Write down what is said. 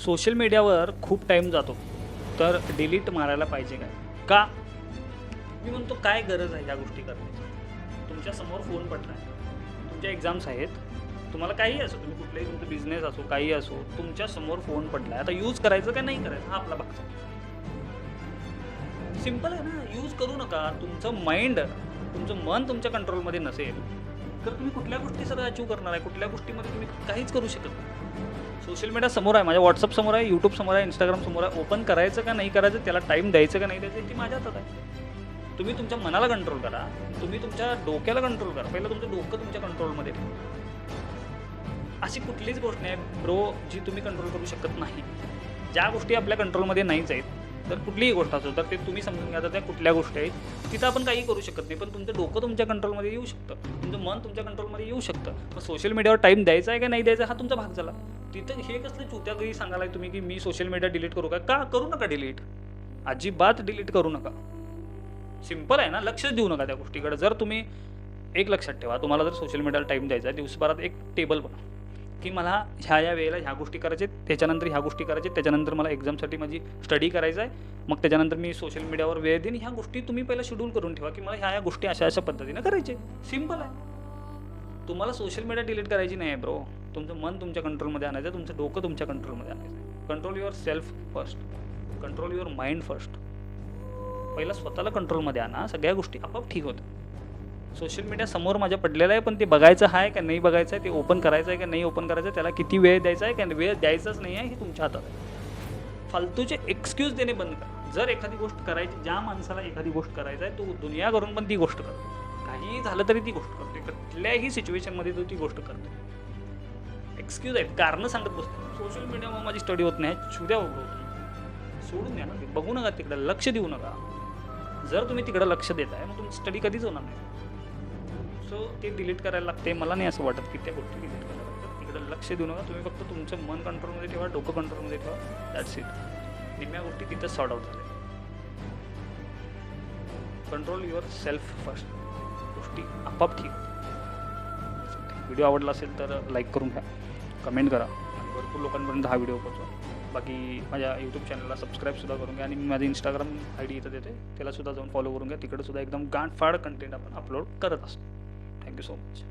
Social मीडियावर खूप time जातो, तर डिलीट मारायला पाहिजे काय? का? मी म्हणतो काय गरज आहे या गोष्टी करण्याची? तुमच्यासमोर फोन पडला आहे, तुमच्या एक्झाम्स आहेत, तुम्हाला काहीही असो, तुम्ही कुठलाही तुमचा बिझनेस असो, काही असो, तुमच्यासमोर फोन पडला आहे. आता यूज करायचं का नाही करायचं हा आपला भाग. सिंपल आहे ना, यूज करू नका. तुमचं माइंड, तुमचं मन तुमच्या कंट्रोलमध्ये नसेल, तर तुम्ही कुठल्या गोष्टी सगळं अचीव करणार आहे? कुठल्या गोष्टीमध्ये तुम्ही काहीच करू शकत नाही. सोशल मीडिया समोर आहे, माझ्या व्हॉट्सअप समोर आहे, यूट्यूब समोर आहे, इंस्टाग्राम समोर आहे. ओपन करायचं का नाही करायचं, त्याला टाईम द्यायचं का नाही द्यायचं, ती माझ्या हातात आहे. तुम्ही तुमच्या मनाला कंट्रोल करा, तुम्ही तुमच्या डोक्याला कंट्रोल करा. पहिलं तुमचं डोकं तुमच्या कंट्रोलमध्ये ठेवा. अशी कुठलीच गोष्ट नाही ब्रो जी तुम्ही कंट्रोल करू शकत नाही. ज्या गोष्टी आपल्या कंट्रोलमध्ये नाहीच आहेत, तर कुठलीही गोष्ट असो, तर ते तुम्ही समजून घ्या, तर त्या कुठल्या गोष्टी आहेत तिथं आपण काही करू शकत नाही. पण तुमचं डोकं तुमच्या कंट्रोलमध्ये येऊ शकतं, तुमचं मन तुमच्या कंट्रोलमध्ये येऊ शकतं. मग सोशल मीडियावर टाईम द्यायचा आहे का नाही द्यायचा हा तुमचा भाग झाला. तिथं हे कसलं चुत्यागरी सांगायला तुम्ही की मी सोशल मीडिया डिलीट करू का? करू नका डिलीट. अजिबात डिलीट करू नका. सिंपल आहे ना, लक्ष देऊ नका त्या गोष्टीकडे. जर तुम्ही एक लक्षात ठेवा, तुम्हाला जर सोशल मीडियाला टाईम द्यायचा आहे, दिवसभरात एक टेबल बनवा की मला ह्या वेळेला ह्या गोष्टी करायच्या आहेत, त्याच्यानंतर ह्या गोष्टी करायच्या आहेत, त्याच्यानंतर मला एक्झामसाठी माझी स्टडी करायचा आहे, मग त्याच्यानंतर मी सोशल मीडियावर वेळ देईन. ह्या गोष्टी तुम्ही पहिला शेड्यूल करून ठेवा की मला ह्या गोष्टी अशा अशा पद्धतीनं करायचे. सिंपल आहे. तुम्हाला सोशल मीडिया डिलीट करायची नाही आहे ब्रो. तुमचं मन तुमच्या कंट्रोलमध्ये आणायचं, तुमचं डोकं तुमच्या कंट्रोलमध्ये आणायचं. Control your self first, control your mind first. पहिला स्वतःला कंट्रोलमध्ये आणा, सगळ्या गोष्टी आपोआप ठीक होत्या. सोशल मीडिया समोर माझ्या पडलेलं आहे, पण ते बघायचं आहे का नाही बघायचं आहे, ते ओपन करायचं आहे का नाही ओपन करायचं आहे, त्याला किती वेळ द्यायचा आहे का वेळ द्यायचाच नाही आहे, हे तुमच्या हातात आहे. फालतूचे एक्सक्यूज देणे बंद करा. जर एखादी गोष्ट करायची, ज्या माणसाला एखादी गोष्ट करायचं आहे, तो दुनिया करून पण ती गोष्ट करतो. काहीही झालं तरी ती गोष्ट करते, कुठल्याही सिच्युएशनमध्ये तो ती गोष्ट करतो. एक्सक्यूज आहेत, कारणं सांगत बसतो. सोशल मीडियामुळे माझी स्टडी होत नाही, छुद्या होतो. सोडून द्या ना, ते बघू नका, तिकडे लक्ष देऊ नका. जर तुम्ही तिकडे लक्ष देताय, मग तुमची स्टडी कधीच होणार नाही. सो ते डिलीट करायला लागते. मला नाही असं वाटत की त्या गोष्टी डिलीट करायला लागतात. तिकडे लक्ष देऊ नका. तुम्ही फक्त तुमचं मन कंट्रोलमध्ये ठेवा, डोकं कंट्रोलमध्ये ठेवा. That's it. निम्म्या गोष्टी तिथंच सॉर्ट आउट झाल्या. Control your self first. गोष्टी आपोआप ठीक होतील. व्हिडिओ आवडला असेल तर लाईक करून घ्या, कमेंट करा आणि भरपूर लोकांपर्यंत हा व्हिडिओ पोहोचवा. बाकी माझ्या यूट्यूब चॅनलला सबस्क्राईबसुद्धा करून घ्या आणि मी माझी इंस्टाग्राम ID इथं देते, त्यालासुद्धा जाऊन फॉलो करून घ्या. तिकडे सुद्धा एकदम गांडफाड कंटेंट आपण अपलोड करत असतो. Thank you so much.